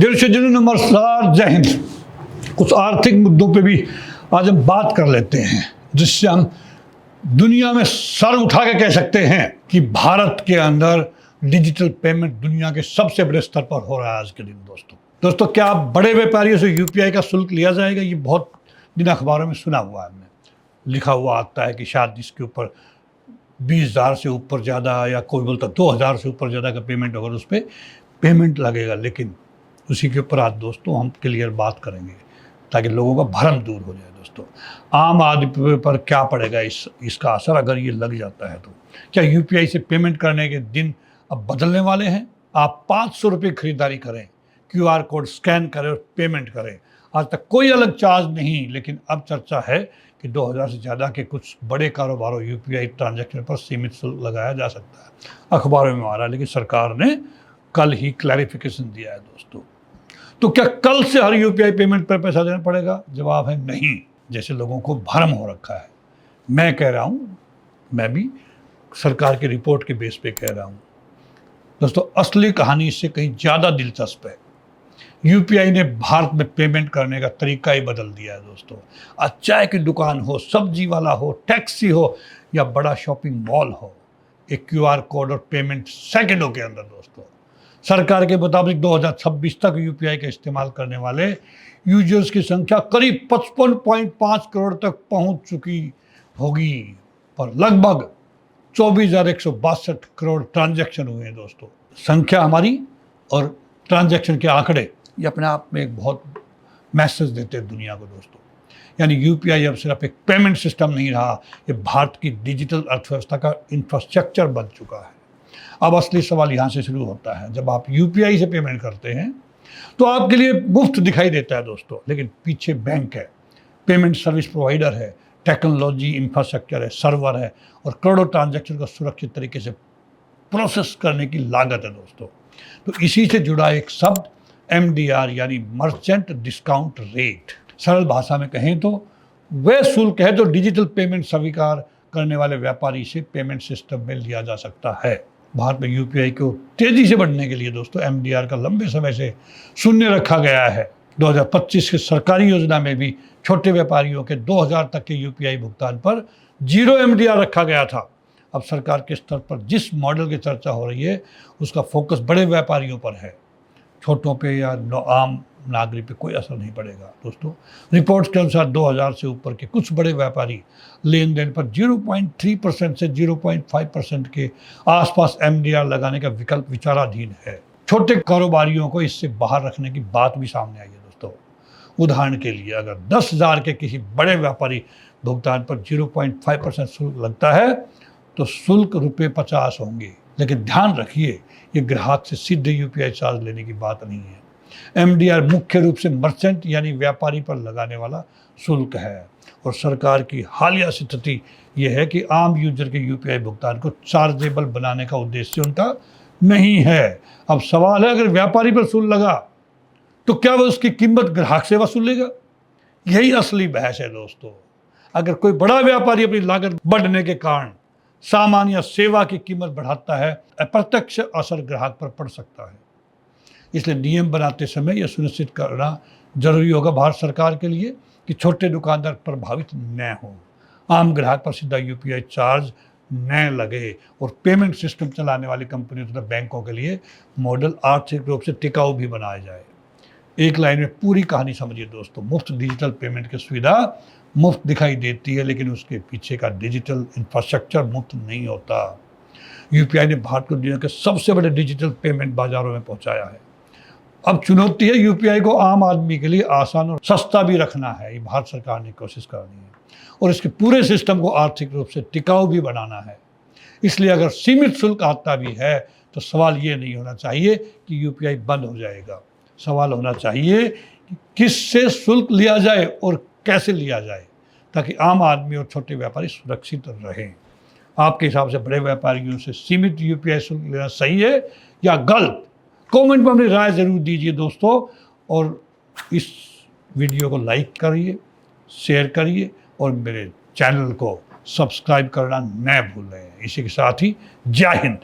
दिल नमस्कार, जय हिंद। कुछ आर्थिक मुद्दों पे भी आज हम बात कर लेते हैं, जिससे हम दुनिया में सर उठा के कह सकते हैं कि भारत के अंदर डिजिटल पेमेंट दुनिया के सबसे बड़े स्तर पर हो रहा है आज के दिन। दोस्तों क्या आप बड़े व्यापारियों से यूपीआई का शुल्क लिया जाएगा? ये बहुत दिन अखबारों में सुना हुआ है, हमने लिखा हुआ आता है कि शायद इसके ऊपर 20,000 से ऊपर ज़्यादा, या कोई बोलता 2,000 से ऊपर ज़्यादा का पेमेंट होगा, उस पर पेमेंट लगेगा। लेकिन उसी के ऊपर आज दोस्तों हम क्लियर बात करेंगे ताकि लोगों का भ्रम दूर हो जाए। दोस्तों, आम आदमी पर क्या पड़ेगा इसका असर अगर ये लग जाता है तो? क्या यूपीआई से पेमेंट करने के दिन अब बदलने वाले हैं? आप 500 रुपये खरीदारी करें, क्यूआर कोड स्कैन करें और पेमेंट करें। आज तक कोई अलग चार्ज नहीं, लेकिन अब चर्चा है कि 2,000 से ज़्यादा के कुछ बड़े कारोबारों यूपीआई ट्रांजैक्शन पर सीमित शुल्क लगाया जा सकता है। अखबारों में आ रहा है, लेकिन सरकार ने कल ही क्लैरिफिकेशन दिया है। दोस्तों, तो क्या कल से हर यूपीआई पेमेंट पर पैसा देना पड़ेगा? जवाब है नहीं, जैसे लोगों को भ्रम हो रखा है। मैं कह रहा हूँ, मैं भी सरकार की रिपोर्ट के बेस पे कह रहा हूँ। दोस्तों, असली कहानी इससे कहीं ज़्यादा दिलचस्प है। यूपीआई ने भारत में पेमेंट करने का तरीका ही बदल दिया है। दोस्तों, चाय की दुकान हो, सब्जी वाला हो, टैक्सी हो या बड़ा शॉपिंग मॉल हो, एक क्यूआर कोड और पेमेंट सेकंडों के अंदर। दोस्तों, सरकार के मुताबिक 2026 तक यूपीआई का इस्तेमाल करने वाले यूजर्स की संख्या करीब 55.5 करोड़ तक पहुंच चुकी होगी, पर लगभग 24,162 करोड़ ट्रांजैक्शन हुए हैं। दोस्तों, संख्या हमारी और ट्रांजैक्शन के आंकड़े ये अपने आप में एक बहुत मैसेज देते हैं दुनिया को। दोस्तों, यानी यूपीआई अब सिर्फ एक पेमेंट सिस्टम नहीं रहा, ये भारत की डिजिटल अर्थव्यवस्था का इंफ्रास्ट्रक्चर बन चुका है। अब असली सवाल यहाँ से शुरू होता है। जब आप यूपीआई से पेमेंट करते हैं तो आपके लिए मुफ्त दिखाई देता है दोस्तों, लेकिन पीछे बैंक है, पेमेंट सर्विस प्रोवाइडर है, टेक्नोलॉजी इंफ्रास्ट्रक्चर है, सर्वर है और करोड़ों ट्रांजैक्शन को सुरक्षित तरीके से प्रोसेस करने की लागत है। दोस्तों, तो इसी से जुड़ा एक शब्द MDR यानी मर्चेंट डिस्काउंट रेट। सरल भाषा में कहें तो वह शुल्क है जो डिजिटल पेमेंट स्वीकार करने वाले व्यापारी से पेमेंट सिस्टम में लिया जा सकता है। भारत में यूपीआई को तेजी से बढ़ने के लिए दोस्तों MDR का लंबे समय से शून्य रखा गया है। 2025 की सरकारी योजना में भी छोटे व्यापारियों के 2,000 तक के यूपीआई भुगतान पर 0 MDR रखा गया था। अब सरकार के स्तर पर जिस मॉडल की चर्चा हो रही है उसका फोकस बड़े व्यापारियों पर है, छोटों पे या आम नागरिक पे कोई असर नहीं पड़ेगा। दोस्तों, रिपोर्ट्स के अनुसार 2,000 से ऊपर के कुछ बड़े व्यापारी लेन देन पर 0.3% से 0.5% के आसपास MDR लगाने का विकल्प विचाराधीन है। छोटे कारोबारियों को इससे बाहर रखने की बात भी सामने आई है। दोस्तों, उदाहरण के लिए अगर 10,000 के किसी बड़े व्यापारी भुगतान पर 0.5% शुल्क लगता है तो शुल्क ₹50 होंगे। लेकिन ध्यान रखिए, ये ग्राहक से सीधे यूपीआई चार्ज लेने की बात नहीं है। MDR मुख्य रूप से मर्चेंट यानी व्यापारी पर लगाने वाला शुल्क है, और सरकार की हालिया स्थिति यह है कि आम यूजर के यूपीआई भुगतान को चार्जेबल बनाने का उद्देश्य उनका नहीं है। अब सवाल है, अगर व्यापारी पर शुल्क लगा तो क्या वह उसकी कीमत ग्राहक से वसूलेगा? यही असली बहस है। दोस्तों, अगर कोई बड़ा व्यापारी अपनी लागत बढ़ने के कारण सामान या सेवा की कीमत बढ़ाता है, अप्रत्यक्ष असर ग्राहक पर पड़ सकता है। इसलिए नियम बनाते समय यह सुनिश्चित करना जरूरी होगा भारत सरकार के लिए कि छोटे दुकानदार प्रभावित न हो, आम ग्राहक पर सीधा यूपीआई चार्ज न लगे और पेमेंट सिस्टम चलाने वाली कंपनियों तथा बैंकों के लिए मॉडल आर्थिक रूप से टिकाऊ भी बनाया जाए। एक लाइन में पूरी कहानी समझिए दोस्तों। मुफ्त डिजिटल पेमेंट की सुविधा मुफ्त दिखाई देती है, लेकिन उसके पीछे का डिजिटल इंफ्रास्ट्रक्चर मुफ्त नहीं होता। यूपीआई ने भारत को दुनिया के सबसे बड़े डिजिटल पेमेंट बाजारों में पहुंचाया है। अब चुनौती है यूपीआई को आम आदमी के लिए आसान और सस्ता भी रखना है। ये भारत सरकार ने कोशिश करनी है, और इसके पूरे सिस्टम को आर्थिक रूप से टिकाऊ भी बनाना है। इसलिए अगर सीमित शुल्क आता भी है तो सवाल ये नहीं होना चाहिए कि यूपीआई बंद हो जाएगा। सवाल होना चाहिए कि किससे शुल्क लिया जाए और कैसे लिया जाए, ताकि आम आदमी और छोटे व्यापारी सुरक्षित रहें। आपके हिसाब से बड़े व्यापारियों से सीमित यूपीआई शुल्क लेना सही है या गलत? कमेंट में अपनी राय जरूर दीजिए दोस्तों, और इस वीडियो को लाइक करिए, शेयर करिए और मेरे चैनल को सब्सक्राइब करना न भूलें। इसी के साथ ही जय हिंद।